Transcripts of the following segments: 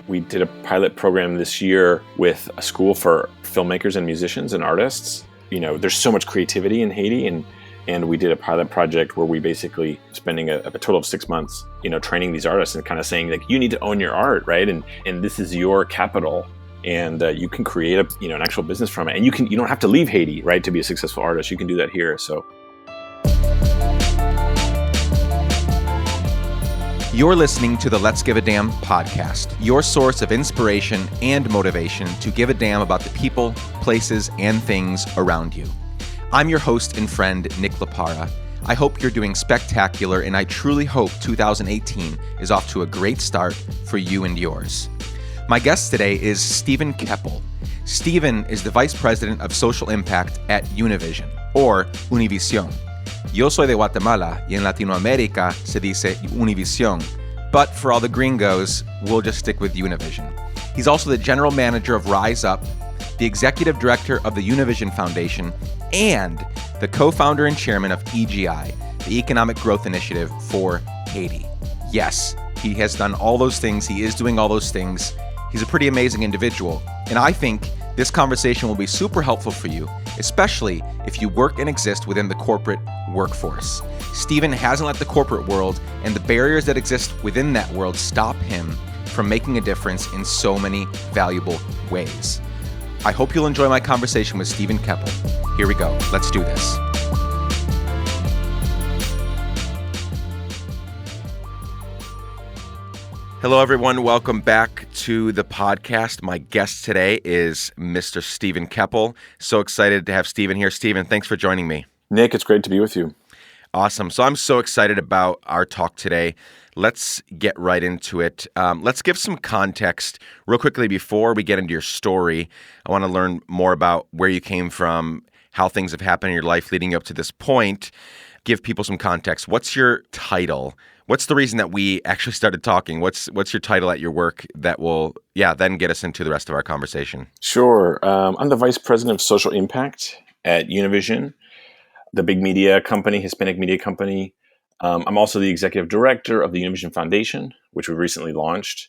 We did a pilot program this year with a school for filmmakers and musicians and artists. There's so much creativity in Haiti, and we did a pilot project where we basically spending a total of 6 months, training these artists and kind of saying, like, you need to own your art, right? And this is your capital, and you can create an actual business from it. And you don't have to leave Haiti, right, to be a successful artist. You can do that here. So. You're listening to the Let's Give a Damn podcast, your source of inspiration and motivation to give a damn about the people, places, and things around you. I'm your host and friend, Nick Lapara. I hope you're doing spectacular, and I truly hope 2018 is off to a great start for you and yours. My guest today is Stephen Keppel. Stephen is the Vice President of Social Impact at Univision, or Univision. Yo soy de Guatemala, y en Latinoamérica se dice Univision. But for all the gringos, we'll just stick with Univision. He's also the General Manager of Rise Up, the Executive Director of the Univision Foundation, and the co-founder and chairman of EGI, the Economic Growth Initiative for Haiti. Yes, he has done all those things. He is doing all those things. He's a pretty amazing individual. And I think this conversation will be super helpful for you, especially if you work and exist within the corporate workforce. Stephen hasn't let the corporate world and the barriers that exist within that world stop him from making a difference in so many valuable ways. I hope you'll enjoy my conversation with Stephen Keppel. Here we go. Let's do this. Hello, everyone. Welcome back to the podcast. My guest today is Mr. Stephen Keppel. So excited to have Stephen here. Stephen, thanks for joining me. Nick, it's great to be with you. Awesome. So I'm so excited about our talk today. Let's get right into it. Let's give some context real quickly before we get into your story. I want to learn more about where you came from, how things have happened in your life leading up to this point. Give people some context. What's your title? What's the reason that we actually started talking? What's your title at your work that will, then get us into the rest of our conversation? Sure. I'm the Vice President of Social Impact at Univision, the big media company, Hispanic media company. I'm also the Executive Director of the Univision Foundation, which we recently launched,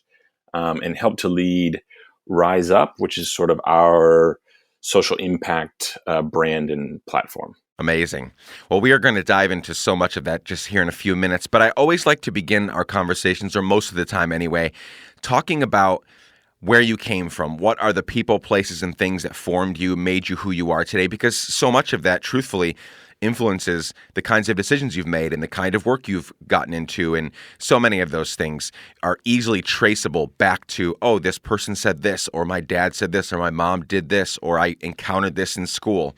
and helped to lead Rise Up, which is sort of our social impact brand and platform. Amazing. Well, we are going to dive into so much of that just here in a few minutes, but I always like to begin our conversations, or most of the time anyway, talking about where you came from. What are the people, places, and things that formed you, made you who you are today? Because so much of that, truthfully, influences the kinds of decisions you've made and the kind of work you've gotten into. And so many of those things are easily traceable back to, oh, this person said this, or my dad said this, or my mom did this, or I encountered this in school.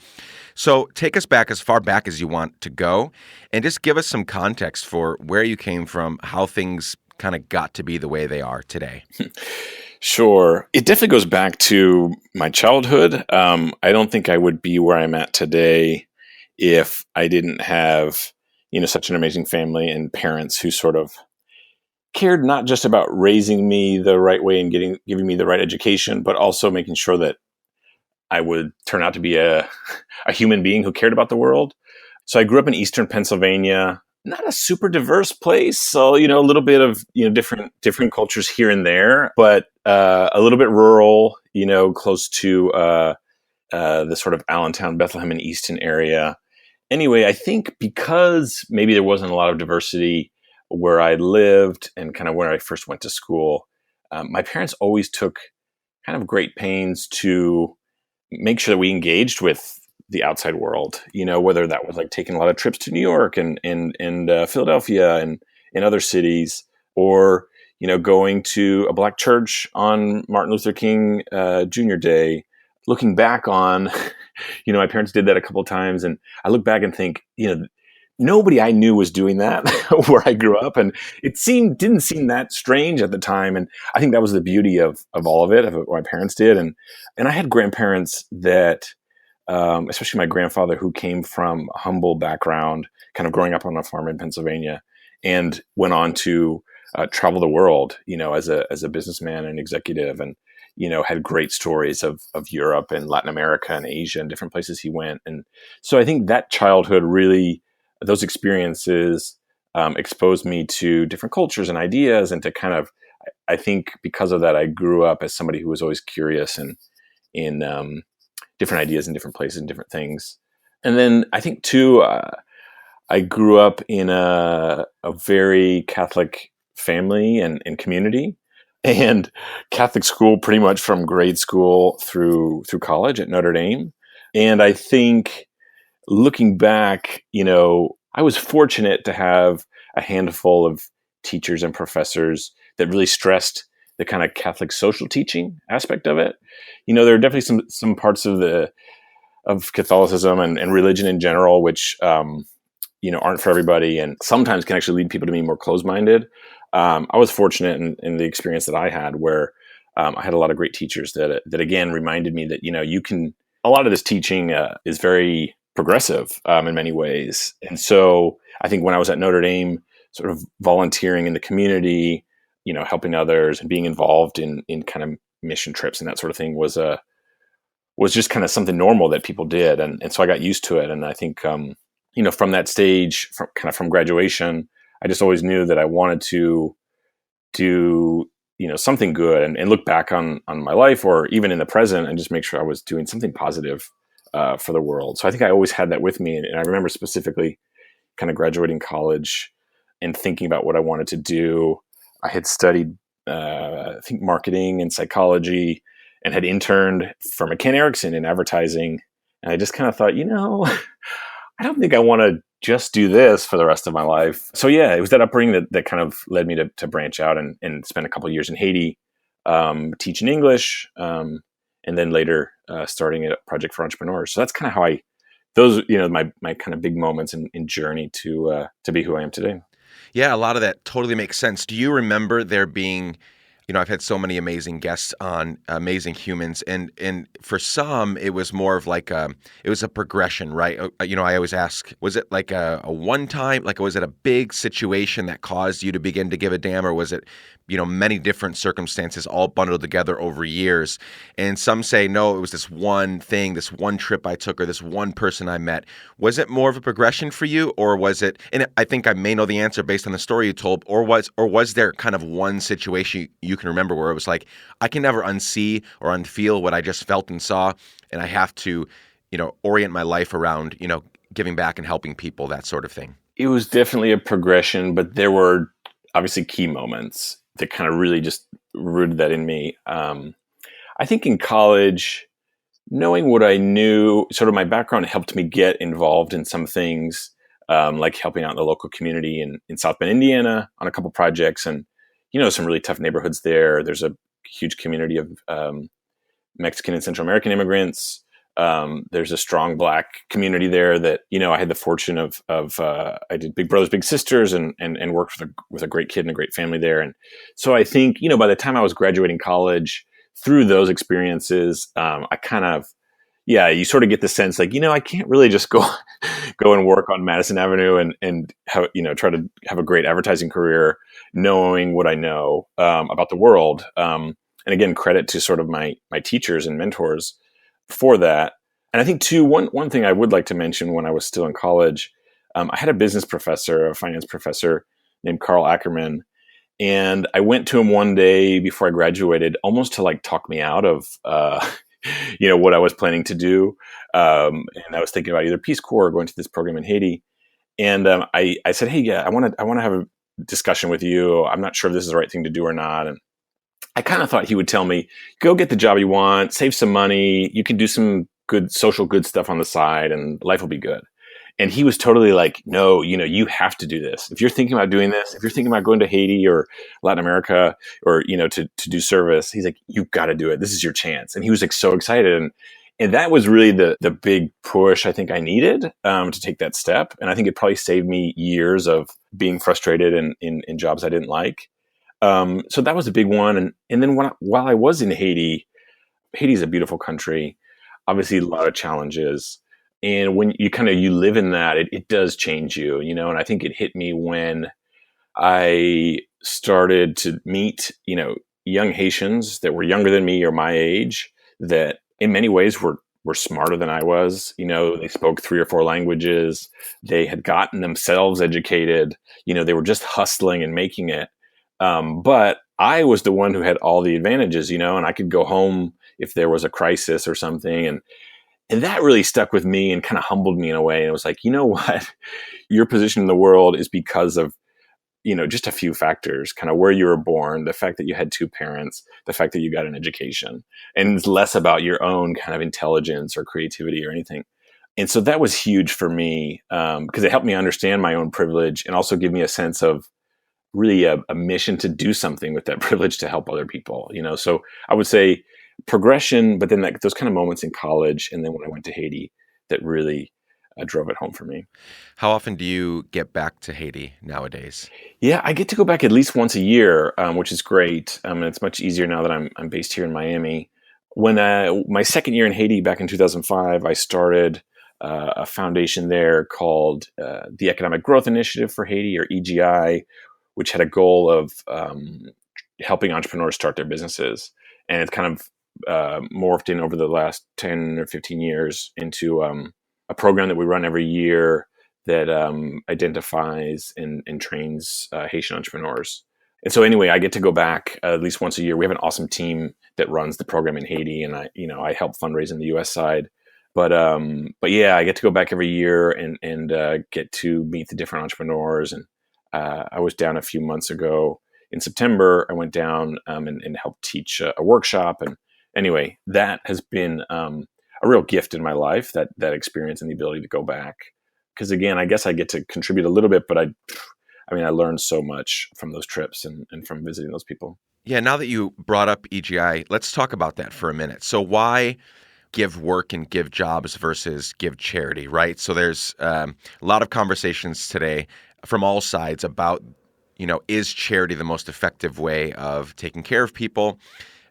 So take us back as far back as you want to go and just give us some context for where you came from, how things kind of got to be the way they are today. Sure. It definitely goes back to my childhood. I don't think I would be where I'm at today if I didn't have, such an amazing family and parents who sort of cared not just about raising me the right way and giving me the right education, but also making sure that I would turn out to be a human being who cared about the world. So I grew up in Eastern Pennsylvania, not a super diverse place. So, a little bit of, different cultures here and there, but a little bit rural, close to the sort of Allentown, Bethlehem, and Easton area. Anyway, I think because maybe there wasn't a lot of diversity where I lived and kind of where I first went to school, my parents always took kind of great pains to make sure that we engaged with the outside world, whether that was like taking a lot of trips to New York and Philadelphia and in other cities, or, going to a Black church on Martin Luther King Jr. Day. Looking back on, my parents did that a couple of times, and I look back and think, nobody I knew was doing that where I grew up, and it didn't seem that strange at the time. And I think that was the beauty of all of it, of what my parents did. And I had grandparents that, especially my grandfather, who came from a humble background, kind of growing up on a farm in Pennsylvania, and went on to travel the world, as a businessman and executive, and had great stories of Europe and Latin America and Asia and different places he went. And so I think that childhood really, those experiences exposed me to different cultures and ideas, and to kind of I think because of that, I grew up as somebody who was always curious and in different ideas in different places and different things. And then I think too, I grew up in a very Catholic family and community, and Catholic school pretty much from grade school through college at Notre Dame. And I think looking back, I was fortunate to have a handful of teachers and professors that really stressed the kind of Catholic social teaching aspect of it. There are definitely some parts of Catholicism and religion in general, which aren't for everybody, and sometimes can actually lead people to be more closed-minded. I was fortunate in the experience that I had, where I had a lot of great teachers that again reminded me that you can. A lot of this teaching is very progressive in many ways, and so I think when I was at Notre Dame, sort of volunteering in the community, helping others and being involved in kind of mission trips and that sort of thing was just kind of something normal that people did, and so I got used to it, and I think from that stage, from graduation, I just always knew that I wanted to do something good and look back on my life or even in the present and just make sure I was doing something positive for the world. So I think I always had that with me, and I remember specifically kind of graduating college and thinking about what I wanted to do. I had studied I think marketing and psychology and had interned for McCann Erickson in advertising, and I just kind of thought, I don't think I want to just do this for the rest of my life. So yeah, it was that upbringing that kind of led me to branch out and spend a couple of years in Haiti, teaching English, and then later starting a project for entrepreneurs. So that's kind of how those my kind of big moments in journey to be who I am today. Yeah, a lot of that totally makes sense. Do you remember there being, I've had so many amazing guests on, amazing humans, and for some it was more of like it was a progression, right? I always ask, was it like a one time, like was it a big situation that caused you to begin to give a damn, or was it many different circumstances all bundled together over years? And some say no, it was this one thing, this one trip I took, or this one person I met. Was it more of a progression for you, or was it? And I think I may know the answer based on the story you told, or was there kind of one situation you can remember where it was like, I can never unsee or unfeel what I just felt and saw, and I have to, orient my life around, giving back and helping people, that sort of thing? It was definitely a progression, but there were obviously key moments that kind of really just rooted that in me. I think in college, knowing what I knew, sort of my background helped me get involved in some things, like helping out in the local community in South Bend, Indiana, on a couple projects, and some really tough neighborhoods there. There's a huge community of Mexican and Central American immigrants. There's a strong Black community there that I had the fortune of I did Big Brothers Big Sisters and worked with a great kid and a great family there. And so I think by the time I was graduating college, through those experiences, I kind of you sort of get the sense like I can't really just go and work on Madison Avenue and have, try to have a great advertising career knowing what I know about the world. And again, credit to sort of my teachers and mentors for that. And I think too, one thing I would like to mention when I was still in college, I had a business professor, a finance professor named Carl Ackerman. And I went to him one day before I graduated, almost to like talk me out of, what I was planning to do. And I was thinking about either Peace Corps or going to this program in Haiti. And I said, hey, yeah, I want to have a discussion with you. I'm not sure if this is the right thing to do or not. And I kind of thought he would tell me, go get the job you want, save some money. You can do some good social good stuff on the side and life will be good. And he was totally like, no, you have to do this. If you're thinking about doing this, if you're thinking about going to Haiti or Latin America or, to do service, he's like, you've got to do it. This is your chance. And he was like so excited. And that was really the big push I think I needed to take that step. And I think it probably saved me years of being frustrated in jobs I didn't like. So that was a big one. And then while I was in Haiti, Haiti's a beautiful country, obviously a lot of challenges. And when you live in that, it does change you, and I think it hit me when I started to meet, young Haitians that were younger than me or my age that in many ways were smarter than I was. They spoke 3 or 4 languages. They had gotten themselves educated. They were just hustling and making it. But I was the one who had all the advantages, and I could go home if there was a crisis or something. And that really stuck with me and kind of humbled me in a way. And it was like, you know what? Your position in the world is because of, just a few factors, kind of where you were born, the fact that you had two parents, the fact that you got an education, and it's less about your own kind of intelligence or creativity or anything. And so that was huge for me because it helped me understand my own privilege and also give me a sense of really a mission to do something with that privilege to help other people. So I would say progression, but then those kind of moments in college, and then when I went to Haiti, that really drove it home for me. How often do you get back to Haiti nowadays? Yeah, I get to go back at least once a year, which is great. And it's much easier now that I'm based here in Miami. When my second year in Haiti back in 2005, I started a foundation there called the Economic Growth Initiative for Haiti, or EGI, which had a goal of helping entrepreneurs start their businesses. And it's kind of morphed in over the last 10 or 15 years into a program that we run every year that identifies and trains Haitian entrepreneurs. And so anyway, I get to go back at least once a year. We have an awesome team that runs the program in Haiti, and I help fundraise in the U.S. side. But yeah, I get to go back every year and get to meet the different entrepreneurs. And I was down a few months ago in September. I went down and helped teach a workshop. And anyway, that has been a real gift in my life, that experience and the ability to go back. Because again, I guess I get to contribute a little bit, but I learned so much from those trips and from visiting those people. Yeah, now that you brought up EGI, let's talk about that for a minute. So why give work and give jobs versus give charity, right? So there's a lot of conversations today from all sides about, is charity the most effective way of taking care of people?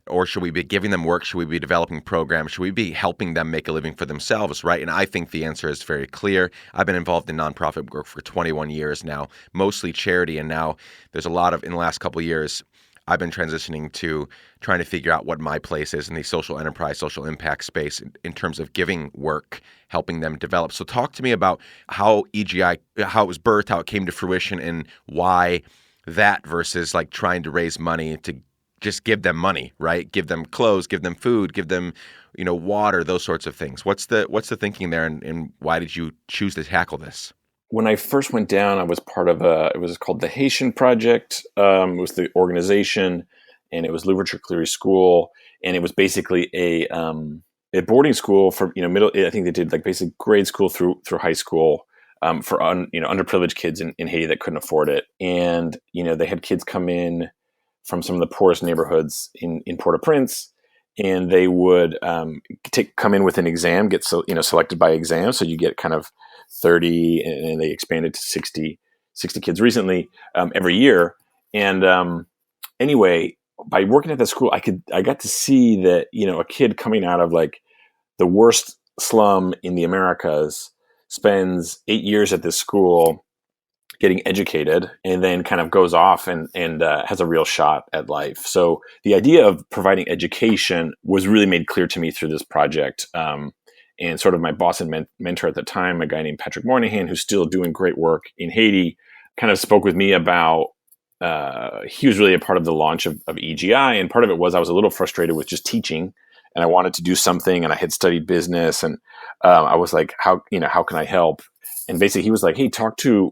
Or should we be giving them work? Should we be developing programs? Should we be helping them make a living for themselves, right? And I think the answer is very clear. I've been involved in nonprofit work for 21 years now, mostly charity. And now there's a lot in the last couple of years, I've been transitioning to trying to figure out what my place is in the social enterprise, social impact space in terms of giving work, helping them develop. So talk to me about how EGI, how it was birthed, how it came to fruition, and why that versus like trying to raise money to just give them money, right? Give them clothes, give them food, give them, water, those sorts of things. What's the thinking there, and why did you choose to tackle this? When I first went down, I was part of it was called the Haitian Project. It was the organization, and it was Louverture Cleary School, and it was basically a boarding school for middle. I think they did like basic grade school through high school for underprivileged kids in Haiti that couldn't afford it, and they had kids come in from some of the poorest neighborhoods in Port-au-Prince, and they would come in with an exam, get selected by exam. So you get kind of 30, and they expanded to 60 kids recently every year. And anyway, by working at that school, I got to see that a kid coming out of like the worst slum in the Americas spends 8 years at this school getting educated, and then kind of goes off and has a real shot at life. So the idea of providing education was really made clear to me through this project. And sort of my boss and mentor at the time, a guy named Patrick Moynihan, who's still doing great work in Haiti, kind of spoke with me about, he was really a part of the launch of EGI. And part of it was I was a little frustrated with just teaching, and I wanted to do something, and I had studied business, and I was like, how can I help? And basically he was like, hey,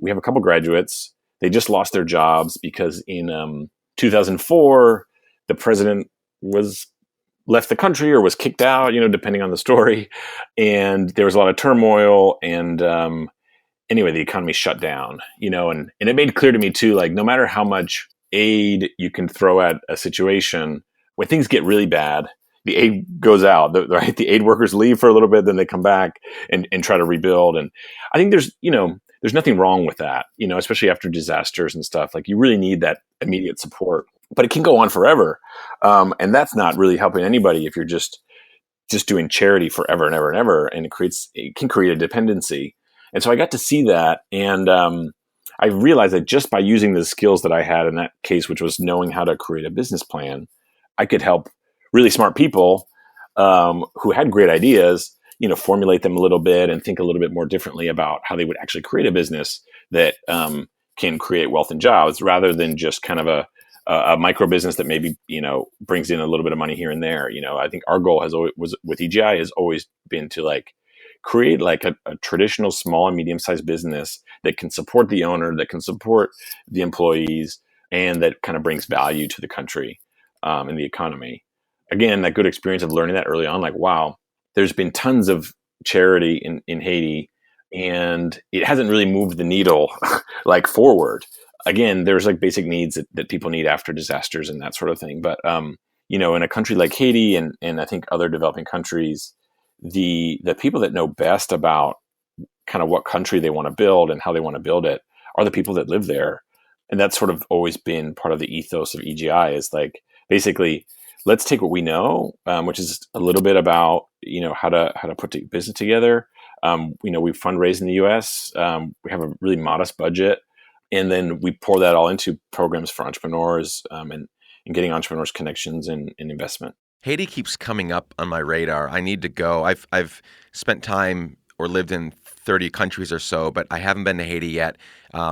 we have a couple graduates. They just lost their jobs because in 2004, the president left the country or was kicked out, depending on the story. And there was a lot of turmoil. And anyway, the economy shut down, and it made clear to me too, like no matter how much aid you can throw at a situation, when things get really bad, the aid goes out, right? The aid workers leave for a little bit, then they come back and try to rebuild. And I think there's nothing wrong with that, especially after disasters and stuff. Like you really need that immediate support, but it can go on forever. And that's not really helping anybody if you're just doing charity forever and ever and ever. And it can create a dependency. And so I got to see that. And I realized that just by using the skills that I had in that case, which was knowing how to create a business plan, I could help really smart people who had great ideas, formulate them a little bit and think a little bit more differently about how they would actually create a business that can create wealth and jobs, rather than just kind of a micro business that maybe, brings in a little bit of money here and there. I think our goal has always was with EGI has always been to like create like a traditional small and medium sized business that can support the owner, that can support the employees, and that kind of brings value to the country and the economy. Again, that good experience of learning that early on, like, wow, there's been tons of charity in Haiti, and it hasn't really moved the needle like forward. Again, there's like basic needs that people need after disasters and that sort of thing. But in a country like Haiti and I think other developing countries, the people that know best about kind of what country they want to build and how they want to build it are the people that live there. And that's sort of always been part of the ethos of EGI is like basically let's take what we know, which is a little bit about how to put the business together. We fundraise in the U.S. We have a really modest budget, and then we pour that all into programs for entrepreneurs and getting entrepreneurs connections and investment. Haiti keeps coming up on my radar. I need to go. I've spent time or lived in 30 countries or so, but I haven't been to Haiti yet.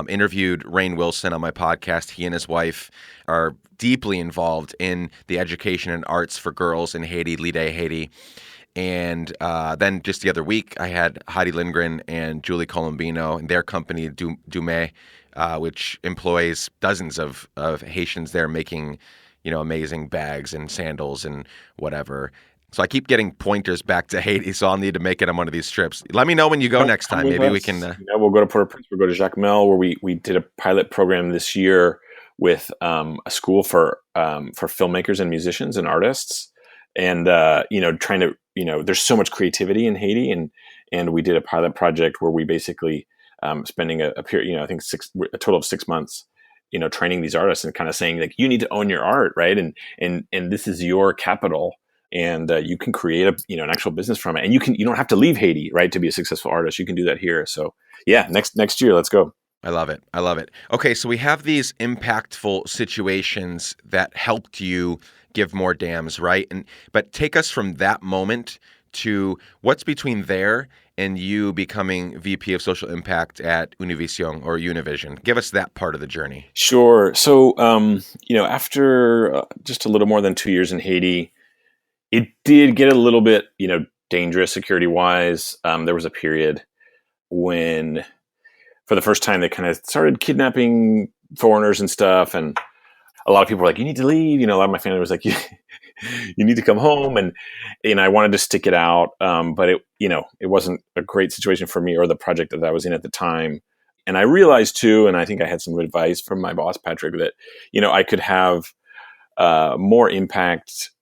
Interviewed Rainn Wilson on my podcast. He and his wife are deeply involved in the education and arts for girls in Haiti, Lide Haiti. And then just the other week, I had Heidi Lindgren and Julie Colombino and their company, Dume, which employs dozens of Haitians there making, amazing bags and sandals and whatever. So I keep getting pointers back to Haiti, so I'll need to make it on one of these trips. Let me know when you go next time. Maybe we can. We'll go to Port-au-Prince. We'll go to Jacmel, where we did a pilot program this year with a school for filmmakers and musicians and artists, and trying to there's so much creativity in Haiti, and we did a pilot project where we basically spending a period, I think a total of 6 months, training these artists and kind of saying like you need to own your art, right? And this is your capital. And you can create an actual business from it, and you don't have to leave Haiti, right, to be a successful artist. You can do that here. So yeah, next year, let's go. I love it. Okay, so we have these impactful situations that helped you give more dams, right? But take us from that moment to what's between there and you becoming VP of Social Impact at Univision or Univision. Give us that part of the journey. Sure. So after just a little more than 2 years in Haiti, it did get a little bit, dangerous security-wise. There was a period when, for the first time, they kind of started kidnapping foreigners and stuff, and a lot of people were like, "You need to leave." A lot of my family was like, "You need to come home," and I wanted to stick it out, but it wasn't a great situation for me or the project that I was in at the time. And I realized too, and I think I had some advice from my boss Patrick that I could have more impact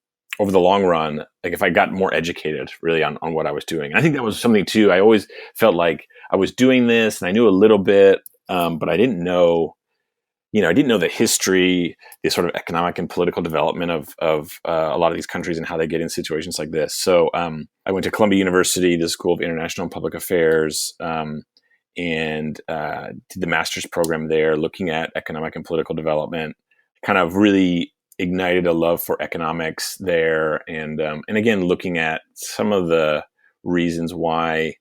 over the long run, like if I got more educated really on what I was doing. And I think that was something too. I always felt like I was doing this and I knew a little bit, but I didn't know, I didn't know the history, the sort of economic and political development of a lot of these countries and how they get in situations like this. So I went to Columbia University, the School of International and Public Affairs, and did the master's program there, looking at economic and political development, kind of really ignited a love for economics there, and again looking at some of the reasons why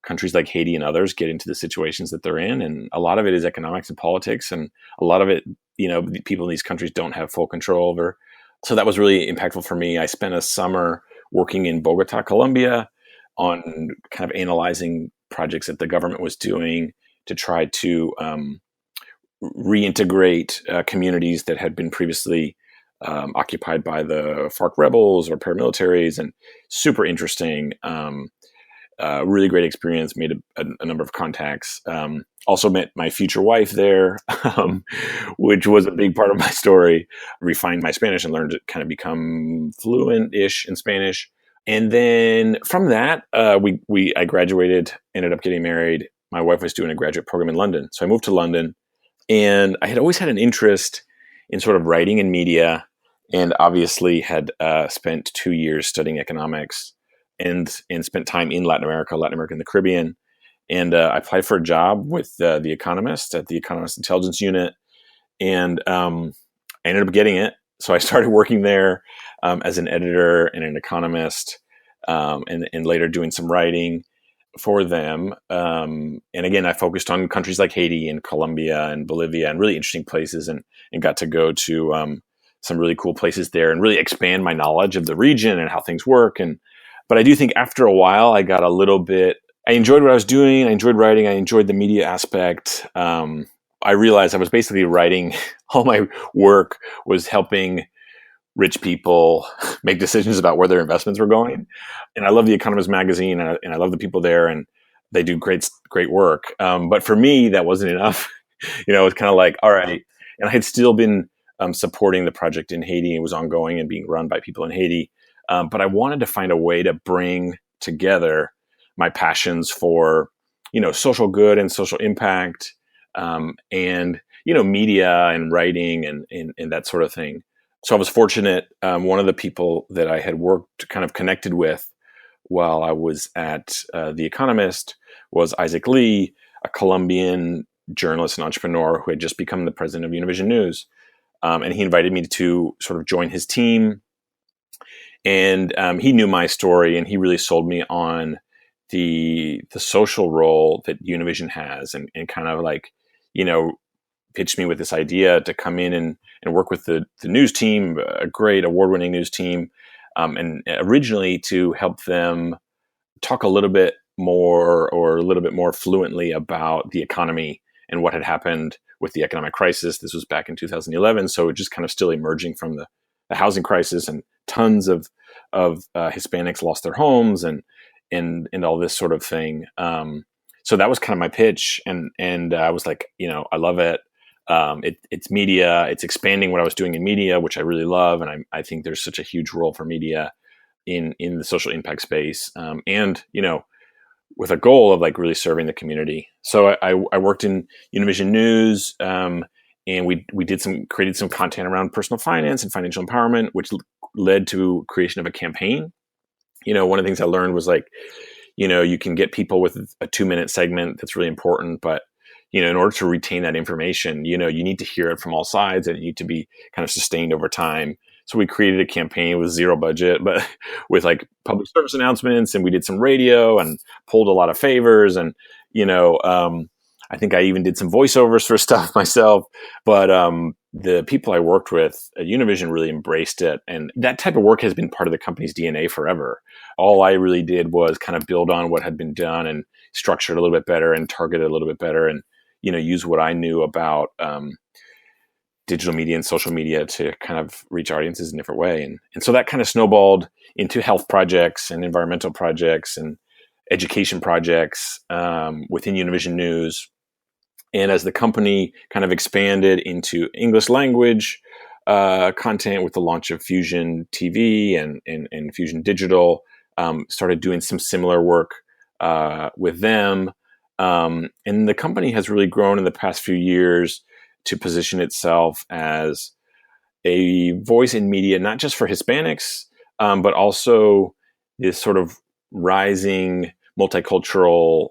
countries like Haiti and others get into the situations that they're in, and a lot of it is economics and politics, and a lot of it people in these countries don't have full control over. So that was really impactful for me. I spent a summer working in Bogota, Colombia, on kind of analyzing projects that the government was doing to try to reintegrate communities that had been previously occupied by the FARC rebels or paramilitaries, and super interesting. Really great experience, made a number of contacts. Also met my future wife there, which was a big part of my story. Refined my Spanish and learned to kind of become fluent-ish in Spanish. And then from that, I graduated, ended up getting married. My wife was doing a graduate program in London. So I moved to London, and I had always had an interest in sort of writing and media, and obviously had spent 2 years studying economics and spent time in Latin America and the Caribbean. And I applied for a job with The Economist at the Economist Intelligence Unit, and I ended up getting it. So I started working there as an editor and an economist, and later doing some writing for them. And again, I focused on countries like Haiti and Colombia and Bolivia and really interesting places, and got to go to some really cool places there and really expand my knowledge of the region and how things work. But I do think after a while, I got a little bit. I enjoyed what I was doing. I enjoyed writing. I enjoyed the media aspect. I realized I was basically writing. All my work was helping rich people make decisions about where their investments were going. And I love the Economist magazine, and I love the people there, and they do great work. But for me, that wasn't enough. It was kind of like, all right. And I had still been supporting the project in Haiti. It was ongoing and being run by people in Haiti. But I wanted to find a way to bring together my passions for, social good and social impact, and, media and writing and that sort of thing. So I was fortunate. One of the people that I had worked kind of connected with while I was at The Economist was Isaac Lee, a Colombian journalist and entrepreneur who had just become the president of Univision News. And he invited me to sort of join his team. And he knew my story, and he really sold me on the social role that Univision has, and kind of like, pitched me with this idea to come in and work with the news team, a great award-winning news team, and originally to help them talk a little bit more or a little bit more fluently about the economy and what had happened with the economic crisis. This was back in 2011, so it just kind of still emerging from the housing crisis, and tons of Hispanics lost their homes and all this sort of thing. So that was kind of my pitch, and I was like, I love it. It's media. It's expanding what I was doing in media, which I really love, and I think there's such a huge role for media in the social impact space, and with a goal of like really serving the community. So I worked in Univision News, and we created some content around personal finance and financial empowerment, which led to creation of a campaign. One of the things I learned was like, you can get people with a 2-minute segment that's really important, but in order to retain that information, you need to hear it from all sides, and it need to be kind of sustained over time. So we created a campaign with zero budget, but with like public service announcements, and we did some radio and pulled a lot of favors. And, I think I even did some voiceovers for stuff myself, but the people I worked with at Univision really embraced it. And that type of work has been part of the company's DNA forever. All I really did was kind of build on what had been done and structure it a little bit better and target it a little bit better, and, use what I knew about digital media and social media to kind of reach audiences in a different way. And so that kind of snowballed into health projects and environmental projects and education projects within Univision News. And as the company kind of expanded into English language content with the launch of Fusion TV and Fusion Digital, started doing some similar work with them. And the company has really grown in the past few years to position itself as a voice in media, not just for Hispanics, but also this sort of rising multicultural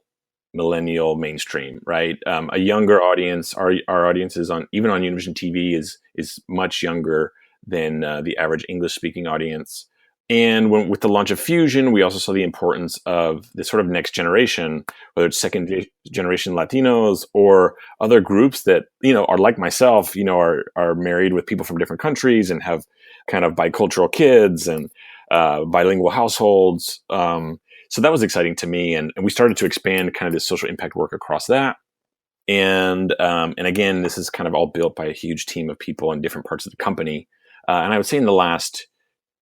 millennial mainstream, right? A younger audience. Our audience is even on Univision TV is much younger than the average English speaking audience. And with the launch of Fusion, we also saw the importance of this sort of next generation, whether it's second generation Latinos or other groups that, are like myself, are married with people from different countries and have kind of bicultural kids and bilingual households. So that was exciting to me. And we started to expand kind of this social impact work across that. And again, this is kind of all built by a huge team of people in different parts of the company. And I would say in the last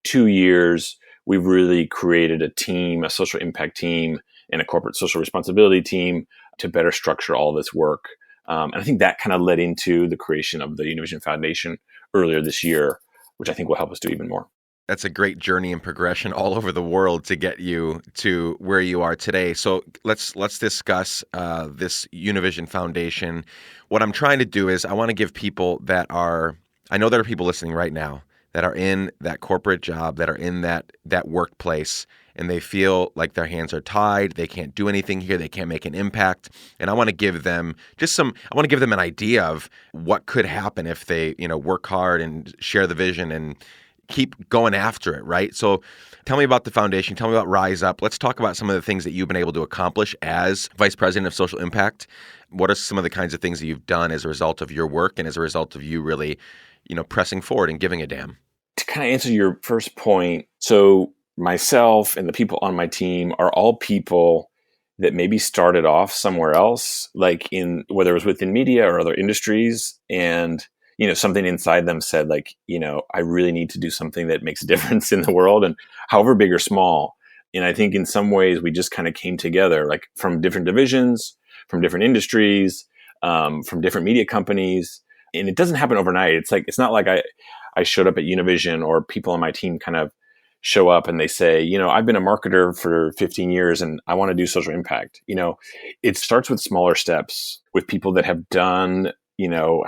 2 years, we've really created a team, a social impact team, and a corporate social responsibility team to better structure all this work. And I think that kind of led into the creation of the Univision Foundation earlier this year, which I think will help us do even more. That's a great journey and progression all over the world to get you to where you are today. So let's discuss this Univision Foundation. What I'm trying to do is I want to give people I know there are people listening right now that are in that corporate job, that are in that workplace, and they feel like their hands are tied. They can't do anything here. They can't make an impact. And I want to give them an idea of what could happen if they, work hard and share the vision and keep going after it, right? So tell me about the foundation. Tell me about Rise Up. Let's talk about some of the things that you've been able to accomplish as Vice President of Social Impact. What are some of the kinds of things that you've done as a result of your work and as a result of you really pressing forward and giving a damn? To kind of answer your first point, so myself and the people on my team are all people that maybe started off somewhere else, like in whether it was within media or other industries, and something inside them said like, I really need to do something that makes a difference in the world, and however big or small. And I think in some ways we just kind of came together, like from different divisions, from different industries, from different media companies, and it doesn't happen overnight. It's not like I showed up at Univision or people on my team kind of show up and they say, I've been a marketer for 15 years and I want to do social impact. It starts with smaller steps with people that have done,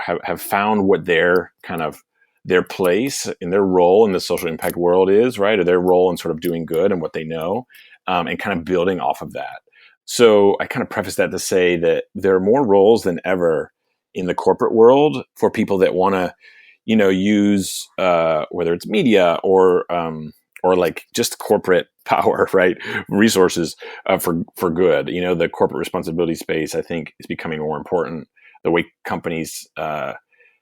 have found what their kind of their place in their role in the social impact world is, right? Or their role in sort of doing good and what they know, and kind of building off of that. So I kind of preface that to say that there are more roles than ever in the corporate world for people that want to, use whether it's media or like just corporate power, right? Resources for good. The corporate responsibility space, I think, is becoming more important. The way companies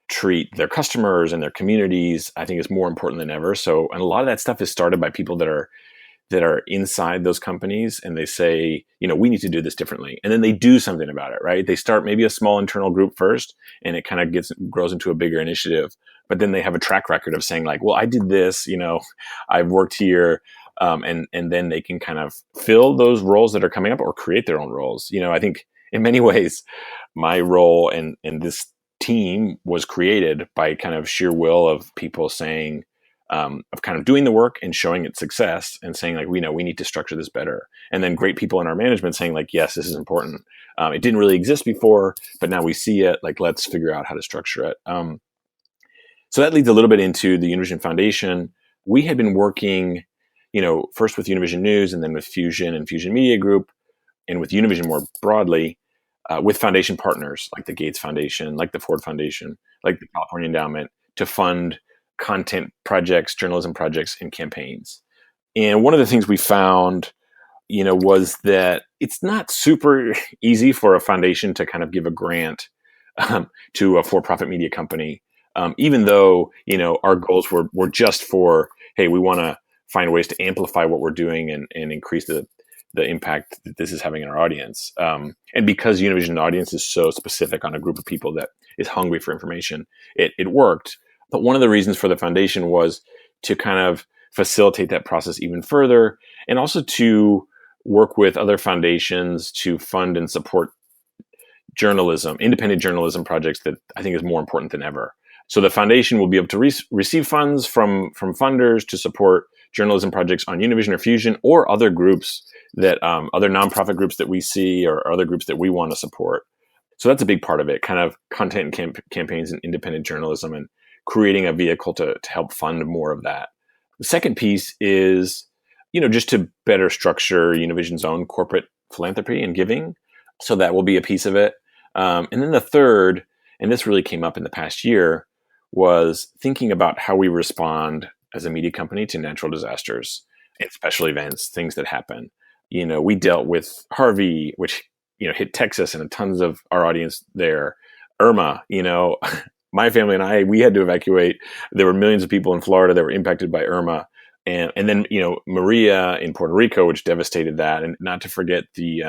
treat their customers and their communities, I think, is more important than ever. So, and a lot of that stuff is started by people that are inside those companies, and they say, we need to do this differently. And then they do something about it, right? They start maybe a small internal group first, and it kind of grows into a bigger initiative. But then they have a track record of saying like, well, I did this, I've worked here. And then they can kind of fill those roles that are coming up or create their own roles. I think in many ways, my role and this team was created by kind of sheer will of people saying, of kind of doing the work and showing its success and saying like, we need to structure this better. And then great people in our management saying like, yes, this is important. It didn't really exist before, but now we see it. Like, let's figure out how to structure it. So that leads a little bit into the Univision Foundation. We had been working, first with Univision News and then with Fusion and Fusion Media Group and with Univision more broadly, with foundation partners like the Gates Foundation, like the Ford Foundation, like the California Endowment, to fund content projects, journalism projects, and campaigns. And one of the things we found, was that it's not super easy for a foundation to kind of give a grant to a for-profit media company, even though, our goals were just for, hey, we want to find ways to amplify what we're doing and increase the impact that this is having in our audience. And because Univision audience is so specific on a group of people that is hungry for information, it worked. But one of the reasons for the foundation was to kind of facilitate that process even further, and also to work with other foundations to fund and support journalism, independent journalism projects that I think is more important than ever. So the foundation will be able to receive funds from funders to support journalism projects on Univision or Fusion or other groups that other nonprofit groups that we see or other groups that we want to support. So that's a big part of it, kind of content and campaigns and independent journalism, and creating a vehicle to help fund more of that. The second piece is, just to better structure Univision's own corporate philanthropy and giving. So that will be a piece of it. And then the third, and this really came up in the past year, was thinking about how we respond as a media company to natural disasters and special events, things that happen. We dealt with Harvey, which, hit Texas and tons of our audience there. Irma, my family and I, we had to evacuate. There were millions of people in Florida that were impacted by Irma. And then, Maria in Puerto Rico, which devastated that. And not to forget the,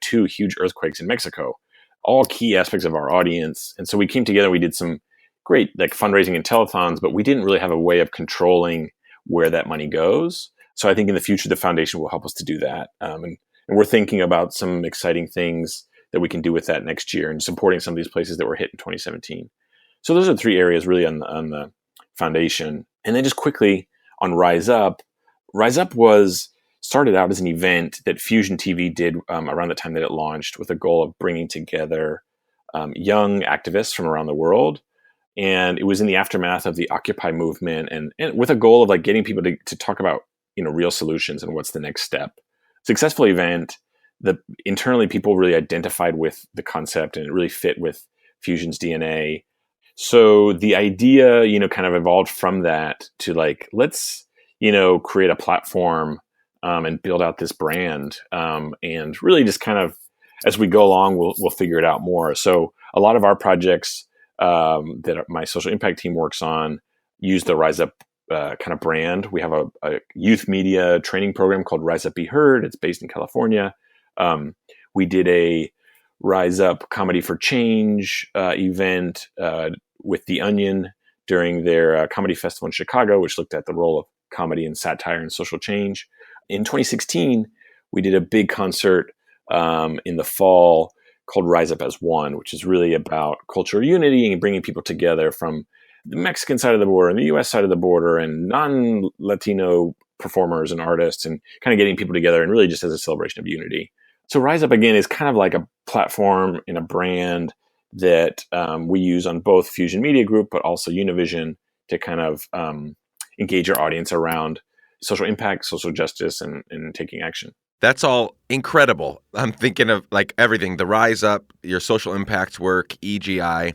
2 huge earthquakes in Mexico, all key aspects of our audience. And so we came together, we did some great like fundraising and telethons, but we didn't really have a way of controlling where that money goes. So I think in the future, the foundation will help us to do that. And we're thinking about some exciting things that we can do with that next year and supporting some of these places that were hit in 2017. So those are 3 areas really on the foundation. And then just quickly on Rise Up. Rise Up was started out as an event that Fusion TV did around the time that it launched, with a goal of bringing together young activists from around the world. And it was in the aftermath of the Occupy movement, and with a goal of like getting people to talk about, real solutions and what's the next step. Successful event. Internally, people really identified with the concept, and it really fit with Fusion's DNA. So the idea, kind of evolved from that to like, let's, create a platform and build out this brand. And really just kind of, as we go along, we'll figure it out more. So a lot of our projects that my social impact team works on use the Rise Up kind of brand. We have a youth media training program called Rise Up Be Heard. It's based in California. We did a Rise Up Comedy for Change event with The Onion during their comedy festival in Chicago, which looked at the role of comedy and satire and social change. In 2016, we did a big concert in the fall called Rise Up as One, which is really about cultural unity and bringing people together from the Mexican side of the border and the US side of the border and non-Latino performers and artists, and kind of getting people together and really just as a celebration of unity. So Rise Up, again, is kind of like a platform and a brand that we use on both Fusion Media Group, but also Univision to kind of engage our audience around social impact, social justice, and taking action. That's all incredible. I'm thinking of like everything, the Rise Up, your social impact work, EGI.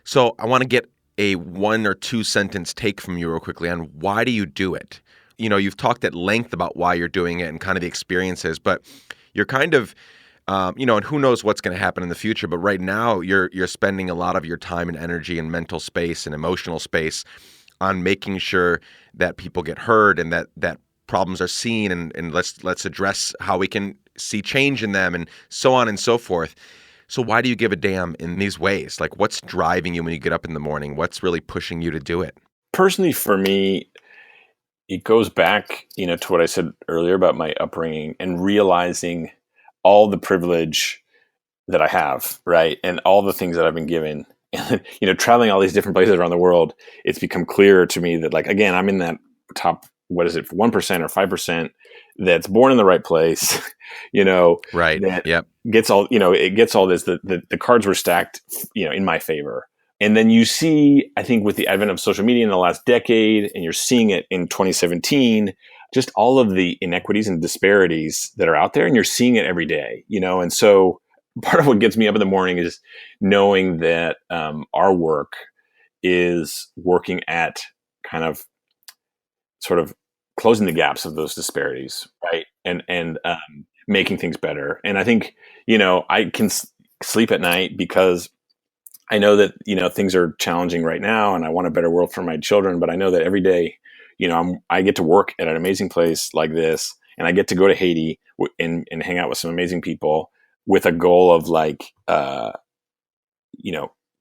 So I want to get a 1 or 2 sentence take from you real quickly on why do you do it? You know, you've talked at length about why you're doing it and kind of the experiences, but you're kind of, and who knows what's going to happen in the future, but right now you're spending a lot of your time and energy and mental space and emotional space on making sure that people get heard and that problems are seen and let's address how we can see change in them and so on and so forth. So why do you give a damn in these ways? Like, what's driving you when you get up in the morning? What's really pushing you to do it? Personally, for me, it goes back, to what I said earlier about my upbringing and realizing all the privilege that I have, right? And all the things that I've been given. And, traveling all these different places around the world, it's become clearer to me that, like, again, I'm in that top, 1% or 5% that's born in the right place, Right. that Yep. gets all, it gets all this, the cards were stacked, in my favor. And then you see, I think with the advent of social media in the last decade, and you're seeing it in 2017, just all of the inequities and disparities that are out there, and you're seeing it every day, and so part of what gets me up in the morning is knowing that our work is working at kind of sort of closing the gaps of those disparities, right? And making things better. And I think, I can sleep at night because I know that, things are challenging right now and I want a better world for my children. But I know that every day, I get to work at an amazing place like this, and I get to go to Haiti and hang out with some amazing people with a goal of like,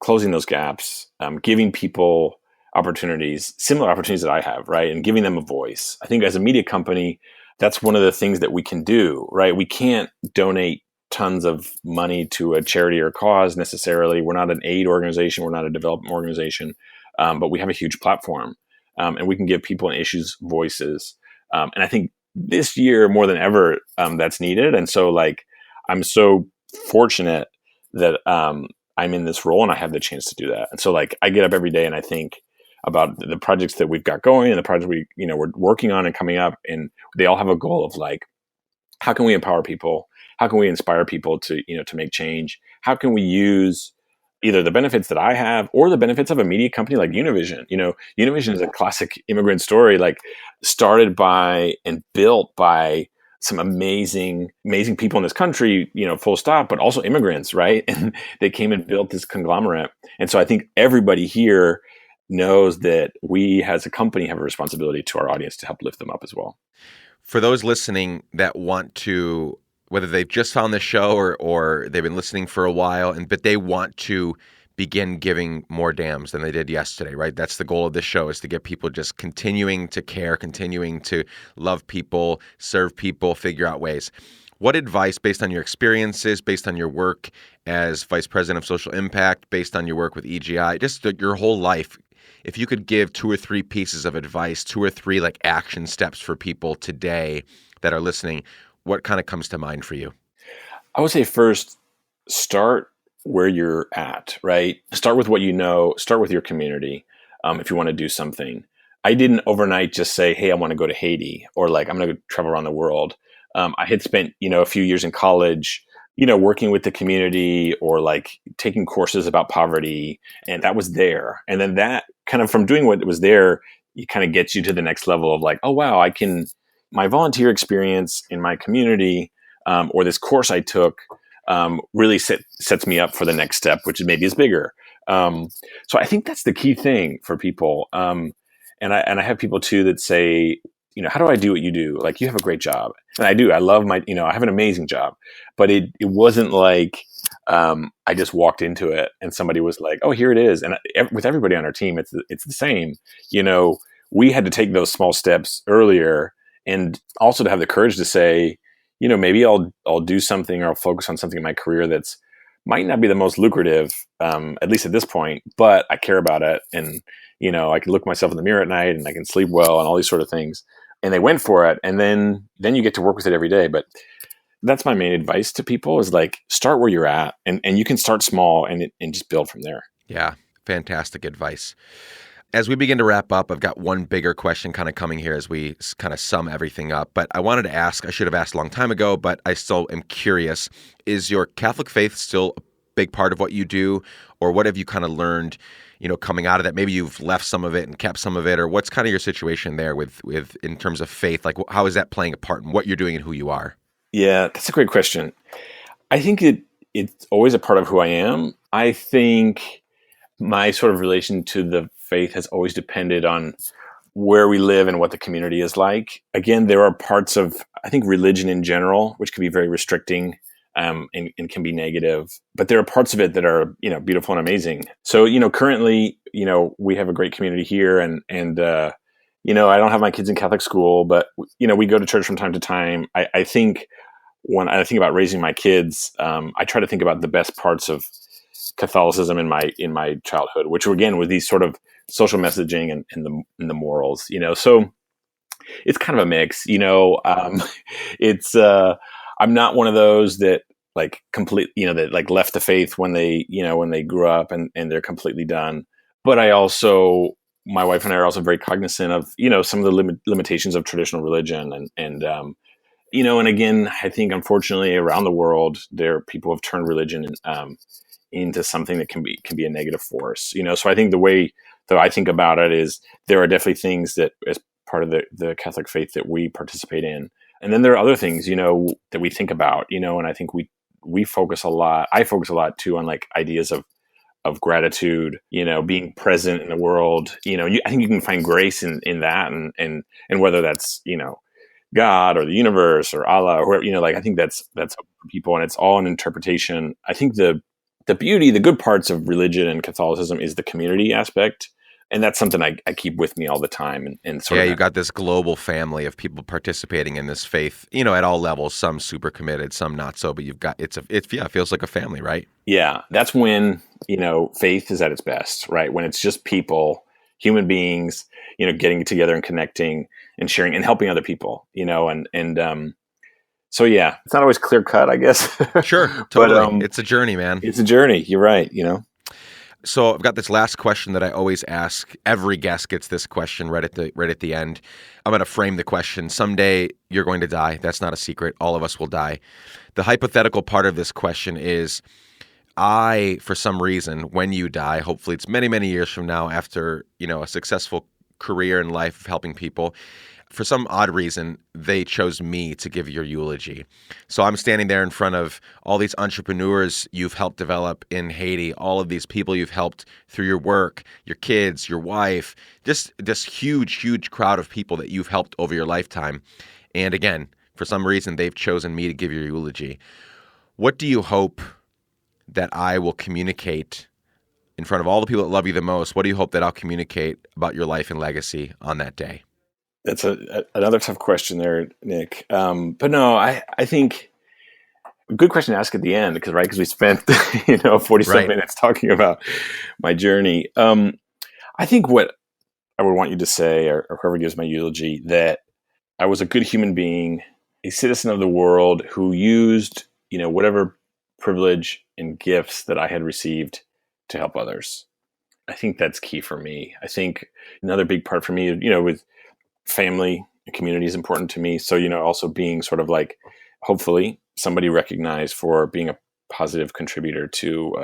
closing those gaps, giving people opportunities, similar opportunities that I have, right? And giving them a voice. I think as a media company, that's one of the things that we can do, right? We can't donate tons of money to a charity or cause necessarily. We're not an aid organization. We're not a development organization, but we have a huge platform, and we can give people and issues voices. And I think this year more than ever, that's needed. And so, like, I'm so fortunate that I'm in this role and I have the chance to do that. And so, like, I get up every day and I think about the projects that we've got going and the projects we're working on and coming up, and they all have a goal of like, how can we empower people? How can we inspire people to make change? How can we use either the benefits that I have or the benefits of a media company like Univision? Univision is a classic immigrant story, like started by and built by some amazing people in this country, full stop, but also immigrants, right? And they came and built this conglomerate. And so I think everybody here knows that we as a company have a responsibility to our audience to help lift them up as well. For those listening that want to, whether they've just found the show or they've been listening for a while, but they want to begin giving more damns than they did yesterday, right? That's the goal of this show, is to get people just continuing to care, continuing to love people, serve people, figure out ways. What advice, based on your experiences, based on your work as Vice President of Social Impact, based on your work with EGI, just your whole life, if you could give 2 or 3 pieces of advice, 2 or 3 like action steps for people today that are listening, what kind of comes to mind for you? I would say first, start where you're at, right? Start with what you know, start with your community. If you want to do something. I didn't overnight just say, hey, I want to go to Haiti, or like, I'm going to travel around the world. I had spent, a few years in college, working with the community or like taking courses about poverty, and that was there. And then that kind of, from doing what was there, it kind of gets you to the next level of like, oh, wow, my volunteer experience in my community, or this course I took, really sets me up for the next step, which maybe is bigger. So I think that's the key thing for people. And I have people too that say, how do I do what you do? Like, you have a great job. And I do. I love I have an amazing job. But it wasn't like I just walked into it and somebody was like, oh, here it is. And with everybody on our team, it's the same. You know, we had to take those small steps earlier, and also to have the courage to say, maybe I'll do something, or I'll focus on something in my career that's might not be the most lucrative, at least at this point, but I care about it. And, I can look myself in the mirror at night and I can sleep well and all these sort of things. And they went for it. And then you get to work with it every day. But that's my main advice to people is like, start where you're at, and you can start small and just build from there. Yeah. Fantastic advice. As we begin to wrap up, I've got one bigger question kind of coming here as we kind of sum everything up. But I wanted to ask, I should have asked a long time ago, but I still am curious. Is your Catholic faith still a big part of what you do? Or what have you kind of learned, coming out of that? Maybe you've left some of it and kept some of it, or what's kind of your situation there with in terms of faith? Like, how is that playing a part in what you're doing and who you are? Yeah, that's a great question. I think it's always a part of who I am. I think my sort of relation to the faith has always depended on where we live and what the community is like. Again, there are parts of, I think, religion in general, which can be very restricting, and can be negative. But there are parts of it that are, beautiful and amazing. So, currently, we have a great community here, and I don't have my kids in Catholic school, but, we go to church from time to time. I think when I think about raising my kids, I try to think about the best parts of Catholicism in my childhood, which again was these sort of social messaging and the morals, So it's kind of a mix, It's I'm not one of those that like complete, that like left the faith when they grew up and they're completely done. But my wife and I are also very cognizant of some of the limitations of traditional religion, and again, I think unfortunately around the world people have turned religion into something that can be a negative force. So I think the way that I think about it is there are definitely things that as part of the Catholic faith that we participate in. And then there are other things, that we think about, and I think we focus a lot. I focus a lot too on like ideas of gratitude, being present in the world. I think you can find grace in that, and whether that's, God or the universe or Allah or whoever, I think that's up for people, and it's all an interpretation. I think the beauty, the good parts of religion and Catholicism is the community aspect. And that's something I keep with me all the time. And sort of, you got this global family of people participating in this faith, at all levels, some super committed, some not so, but you've got, it feels like a family, right? Yeah. That's when, faith is at its best, right? When it's just people, human beings, getting together and connecting and sharing and helping other people, so yeah, it's not always clear cut, I guess. Sure. Totally. It's a journey, man. It's a journey. You're right. So I've got this last question that I always ask. Every guest gets this question right at the end. I'm going to frame the question. Someday you're going to die. That's not a secret. All of us will die. The hypothetical part of this question is, for some reason, when you die, hopefully it's many, many years from now after, a successful career in life of helping people, for some odd reason, they chose me to give your eulogy. So I'm standing there in front of all these entrepreneurs you've helped develop in Haiti, all of these people you've helped through your work, your kids, your wife, just this huge, huge crowd of people that you've helped over your lifetime. And again, for some reason, they've chosen me to give your eulogy. What do you hope that I will communicate in front of all the people that love you the most? What do you hope that I'll communicate about your life and legacy on that day? That's another tough question there, Nick. But no, I think a good question to ask at the end, because we spent 47 minutes talking about my journey. I think what I would want you to say, or whoever gives my eulogy, that I was a good human being, a citizen of the world who used whatever privilege and gifts that I had received to help others. I think that's key for me. I think another big part for me, with family and community is important to me. So, also being sort of like, hopefully somebody recognized for being a positive contributor to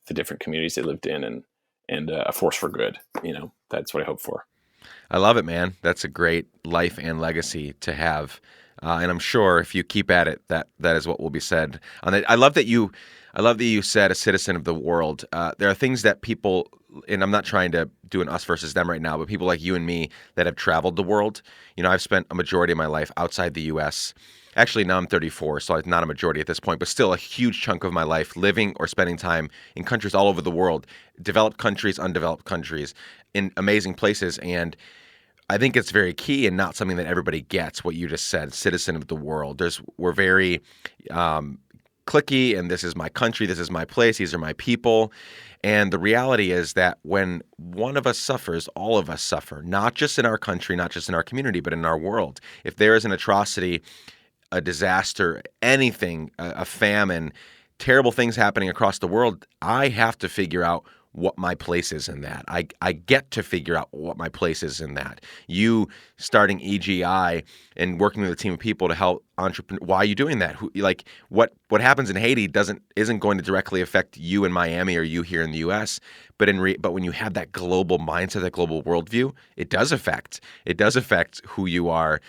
the different communities they lived in, and a force for good. That's what I hope for. I love it, man. That's a great life and legacy to have. And I'm sure if you keep at it, that is what will be said. And I love that you said a citizen of the world. There are things that people, and I'm not trying to do an us versus them right now, but people like you and me that have traveled the world. I've spent a majority of my life outside the U.S. Actually, now I'm 34, so it's not a majority at this point, but still a huge chunk of my life living or spending time in countries all over the world, developed countries, undeveloped countries, in amazing places. And I think it's very key and not something that everybody gets, what you just said, citizen of the world. We're very cliquey, and this is my country, this is my place, these are my people. And the reality is that when one of us suffers, all of us suffer, not just in our country, not just in our community, but in our world. If there is an atrocity, a disaster, anything, a famine, terrible things happening across the world, I have to figure out what my place is in that. I get to figure out what my place is in that. You starting EGI and working with a team of people to help entrepreneurs. Why are you doing that? What happens in Haiti isn't going to directly affect you in Miami or you here in the U.S. But when you have that global mindset, that global worldview, it does affect who you are,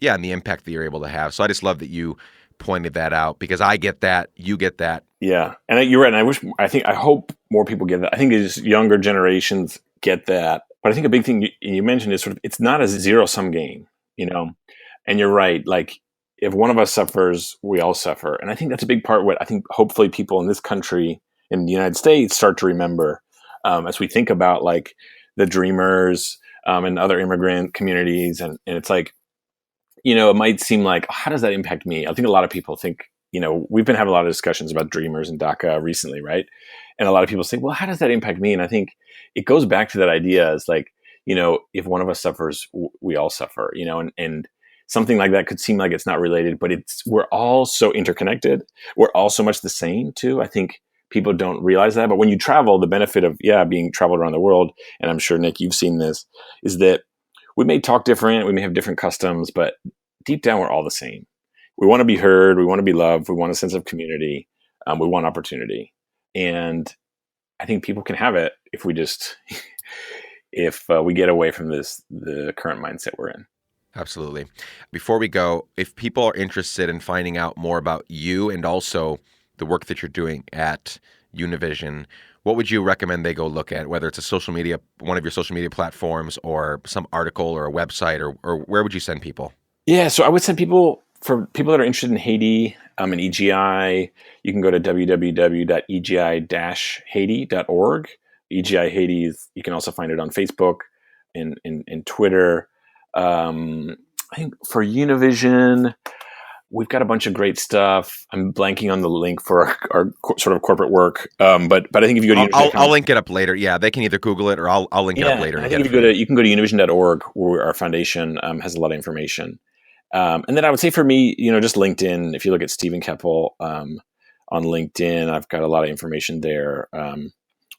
and the impact that you're able to have. So I just love that you pointed that out, because I get that, you get that. Yeah, and you're right. And I hope more people get that. I think just younger generations get that. But I think a big thing you mentioned is it's not a zero-sum game, And you're right. Like, if one of us suffers, we all suffer. And I think that's a big part of what I think hopefully people in this country, in the United States, start to remember as we think about like the dreamers and other immigrant communities. And it's like, it might seem like, how does that impact me? I think a lot of people think, we've been having a lot of discussions about dreamers in DACA recently, right? And a lot of people say, well, how does that impact me? And I think it goes back to that idea is like, if one of us suffers, we all suffer, and something like that could seem like it's not related, but we're all so interconnected. We're all so much the same too. I think people don't realize that. But when you travel, the benefit of, being traveled around the world, and I'm sure, Nick, you've seen this, is that we may talk different, we may have different customs, but deep down, we're all the same. We want to be heard, we want to be loved, we want a sense of community, we want opportunity. And I think people can have it if we just, if we get away from the current mindset we're in. Absolutely. Before we go, if people are interested in finding out more about you and also the work that you're doing at Univision, what would you recommend they go look at, whether it's one of your social media platforms or some article or a website, or where would you send people? Yeah, so I would send for people that are interested in Haiti and EGI, you can go to www.egi-haiti.org. EGI Haiti, you can also find it on Facebook and Twitter. I think for Univision, we've got a bunch of great stuff. I'm blanking on the link for our sort of corporate work, but I think if you go to Univision, I'll link it up later. Yeah, they can either Google it or I'll link it up later. I think you can go to univision.org, where our foundation has a lot of information. And then I would say for me, just LinkedIn. If you look at Stephen Keppel on LinkedIn, I've got a lot of information there.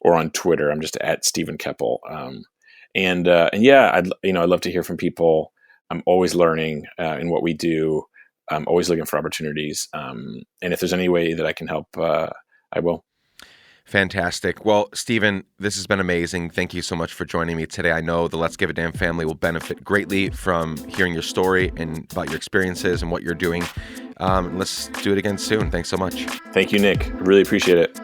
Or on Twitter, I'm just at Stephen Keppel. I'd love to hear from people. I'm always learning in what we do. I'm always looking for opportunities. And if there's any way that I can help, I will. Fantastic. Well, Stephen, this has been amazing. Thank you so much for joining me today. I know the Let's Give a Damn family will benefit greatly from hearing your story and about your experiences and what you're doing. Let's do it again soon. Thanks so much. Thank you, Nick. I really appreciate it.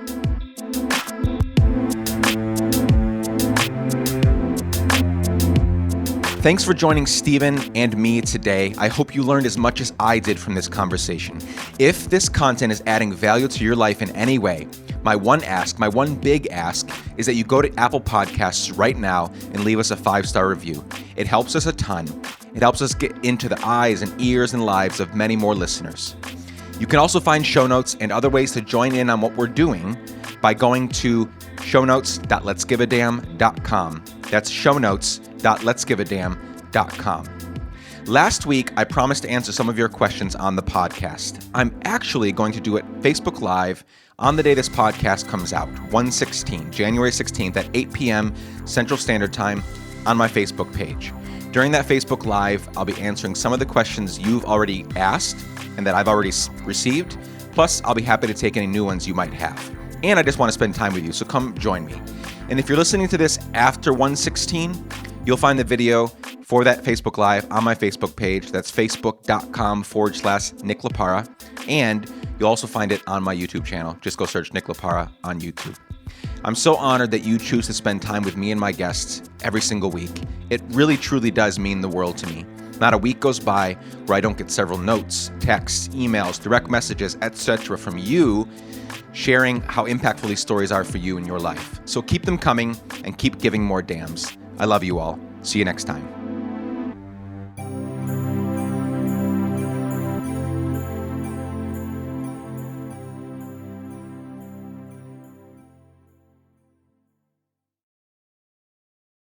Thanks for joining Stephen and me today. I hope you learned as much as I did from this conversation. If this content is adding value to your life in any way, my one big ask, is that you go to Apple Podcasts right now and leave us a 5-star review. It helps us a ton. It helps us get into the eyes and ears and lives of many more listeners. You can also find show notes and other ways to join in on what we're doing by going to shownotes.letsgiveadamn.com. That's shownotes.letsgiveadamn.com. Last week, I promised to answer some of your questions on the podcast. I'm actually going to do it Facebook Live on the day this podcast comes out, January 16th at 8 p.m. Central Standard Time on my Facebook page. During that Facebook Live, I'll be answering some of the questions you've already asked and that I've already received. Plus, I'll be happy to take any new ones you might have. And I just want to spend time with you, so come join me. And if you're listening to this after 1:16, you'll find the video for that Facebook Live on my Facebook page. That's facebook.com/Nick Lapara. And you'll also find it on my YouTube channel. Just go search Nick Lapara on YouTube. I'm so honored that you choose to spend time with me and my guests every single week. It really, truly does mean the world to me. Not a week goes by where I don't get several notes, texts, emails, direct messages, etc. from you sharing how impactful these stories are for you in your life. So keep them coming and keep giving more dams. I love you all. See you next time.